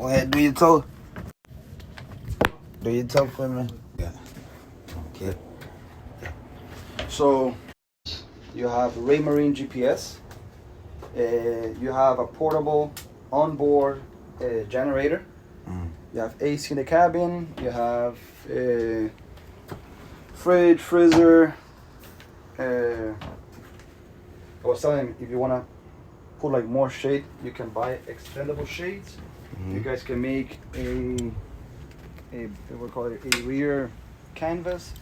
Go ahead, do your toe. Do your toe for me. Yeah. Okay. So you have Raymarine GPS. You have a portable onboard generator. You have AC in the cabin. You have fridge, freezer. I was telling him, if you want to put like more shade, you can buy extendable shades. You guys can make a we call it a rear canvas.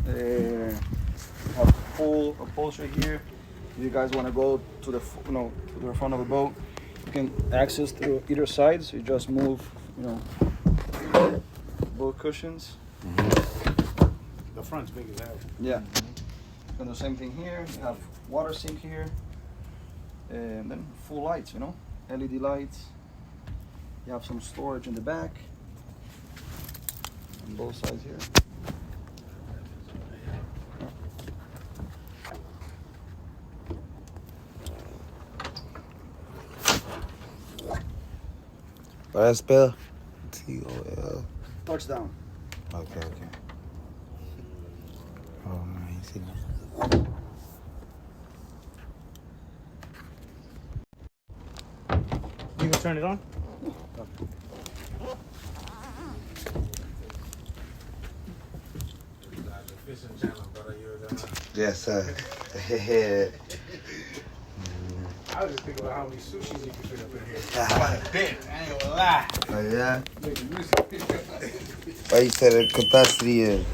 Have full upholstery here. If you guys want to go to the to the front of the boat, you can access through either side. So you just move both cushions. The front's big as hell. Yeah. And the same thing here. You have water sink here, and then full lights. LED lights. You have some storage in the back on both sides here. What that spell? TOL. Touchdown. Okay. Oh man, you see that? You can turn it on? Yes, sir. I was just thinking about how many sushis you can fit up in here. I ain't gonna lie. Oh yeah? Why you said the capacity is?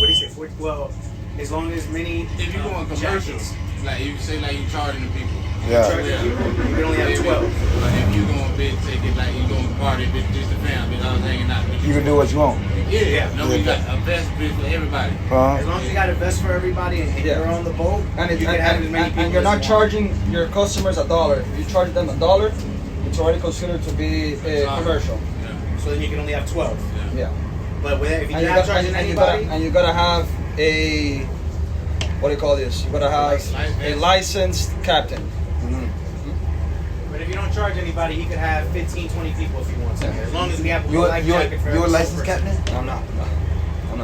What do you say? 40, well, as long as many. If you going commercial, like you say, like you charging the people. Yeah. You can only have 12. Like if you going bitch, take it like you going party, bitch, just the fam, bitch, I was hanging out. Bitch, You can do what you want. yeah. No, we got a best bitch for everybody. As long as you got a vest for everybody and you're on the boat, And, you can have as many people and you're as not you charging your customers $1. If you charge them $1, it's already considered to be commercial. want. So then you can only have 12. Yeah. But if you're And not charging anybody, you gotta have a, what do you call this? You gotta have a licensed captain. but if you don't charge anybody, he could have 15, 20 people if he wants. As long as we have a You life jacket for a every licensed person. captain? I'm not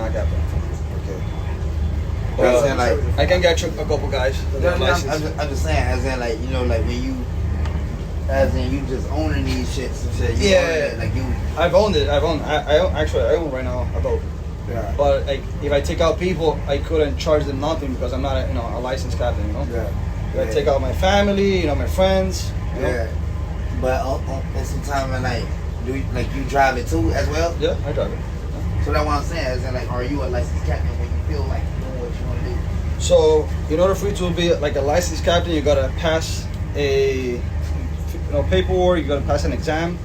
a captain. Okay. But As in, like, I can get you a couple guys that are I'm licensed. just saying, as in, like, like when you, as in you just owning these shits and shit. You Yeah. own it, like you. I've owned it. I own right now a boat. Yeah. But like, if I take out people, I couldn't charge them nothing because I'm not a licensed captain. Yeah. If I take out my family, my friends. Yeah. But at some time, like, do you, like you drive it too as well? Yeah, I drive it. So that's what I'm saying. As in, like, are you a licensed captain when you feel like doing what you want to do? So in order for you to be like a licensed captain, you gotta pass a paperwork. You gotta pass an exam.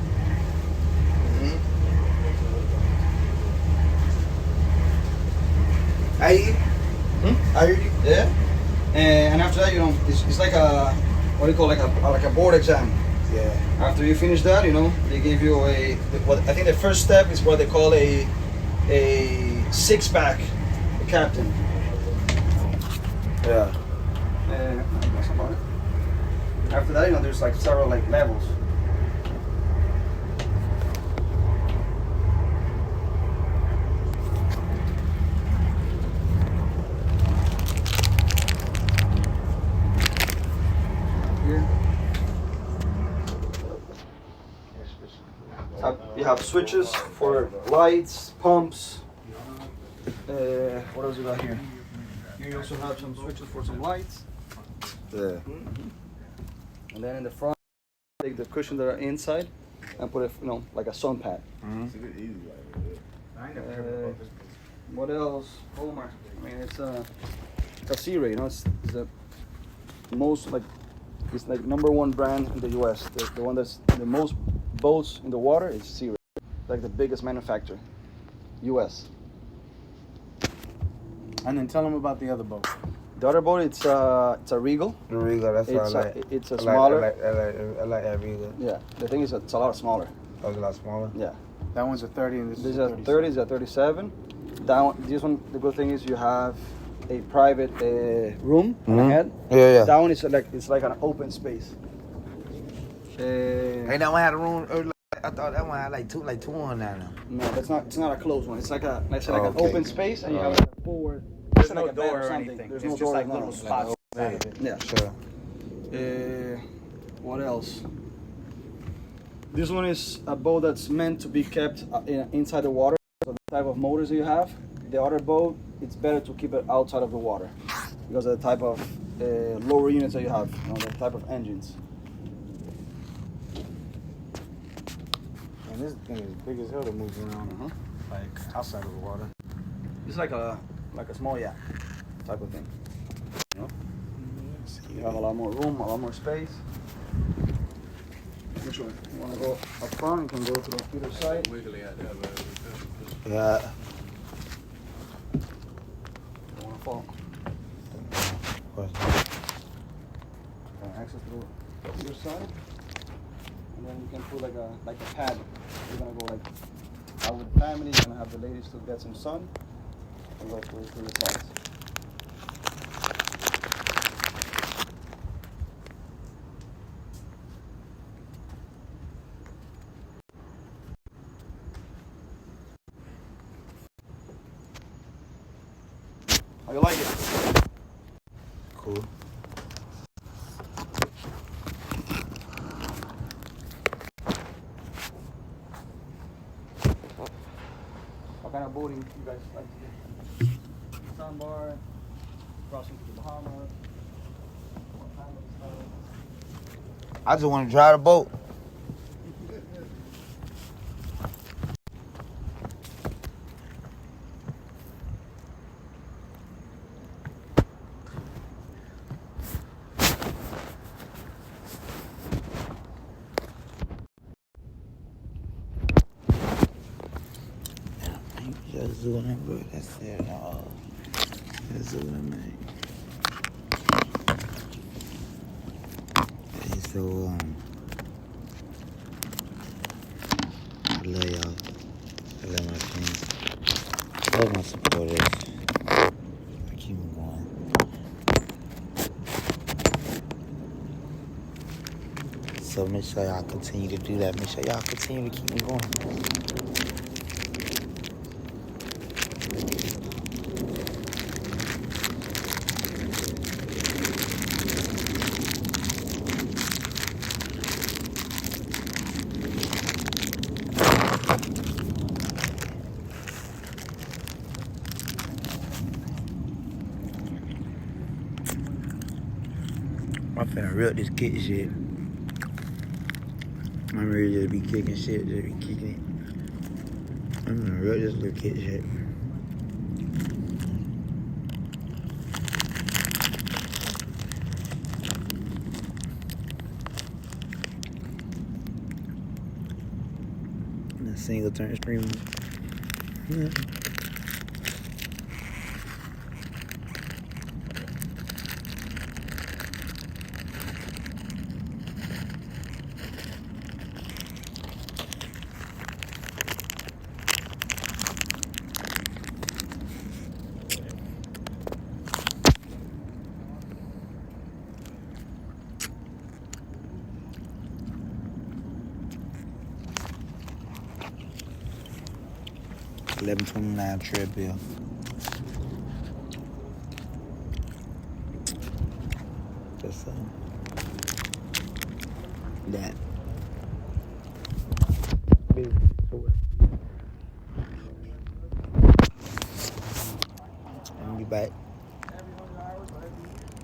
I hear you. I hear you. Yeah. And after that, it's like a what do you call like a board exam. Yeah. After you finish that, they give you I think the first step is what they call a 6-pack captain. Yeah. That's about it. After that, there's like several like levels. Here. You have switches for lights, pumps. What else we got here? You also have some switches for some lights. Yeah. And then in the front, take the cushions that are inside and put it, like a sun pad. What else? Homer. I mean, it's a Sea Ray. It's the most it's like #1 brand in the U.S. The one that's the most boats in the water is Sea Ray. Like the biggest manufacturer, U.S. And then tell them about the other boat. The other boat, it's a Regal. The Regal, that's what I like. It's a smaller. I like that Regal. Yeah, the thing is, it's a lot smaller. Oh, it's a lot smaller. Yeah. That one's a 30 and this This is is a 30, this is a 37. This one, the good thing is you have a private room on the head. Yeah. That one is like an open space. Ain't that one had a room? I thought that one had like two on that now. No, that's not. It's not a closed one. It's like a, like I said, like Okay. an open space, and you have like a forward. There's like no a bed door or something. anything. There's It's no just door, like no. little spots inside of it. Yeah. Sure. What else? This one is a boat that's meant to be kept inside the water. So the type of motors you have, the other boat, it's better to keep it outside of the water because of the type of lower units that you have, you know, the type of engines. And this thing is big as hell to move around, like outside of the water. It's like a small yacht type of thing. You know? You have a lot more room, a lot more space. Which one? You want to go up front? You can go to the either side. Wiggly out there, but Yeah. You want to fall? Access to the either side, and then you can put like a pad. You're gonna go like out with the family. You're gonna have the ladies to get some sun, and go to the sides. How you like it? Cool. What kind of boating you guys like to do? Sandbar, crossing to the Bahamas. What kind of style? I just want to drive the boat. Just zooming, bro. That's it. Just zooming, man. Hey, so, I love y'all. I love my friends. I love my supporters. I keep them going. So make sure y'all continue to do that. Make sure y'all continue to keep me going. 'm finna rip this kick shit. I'm ready to be kicking shit, just be kicking it. I'm gonna rip this little kick shit. And a single turn screaming. Yeah. $11.29 trip bill. Just that. I'll be back.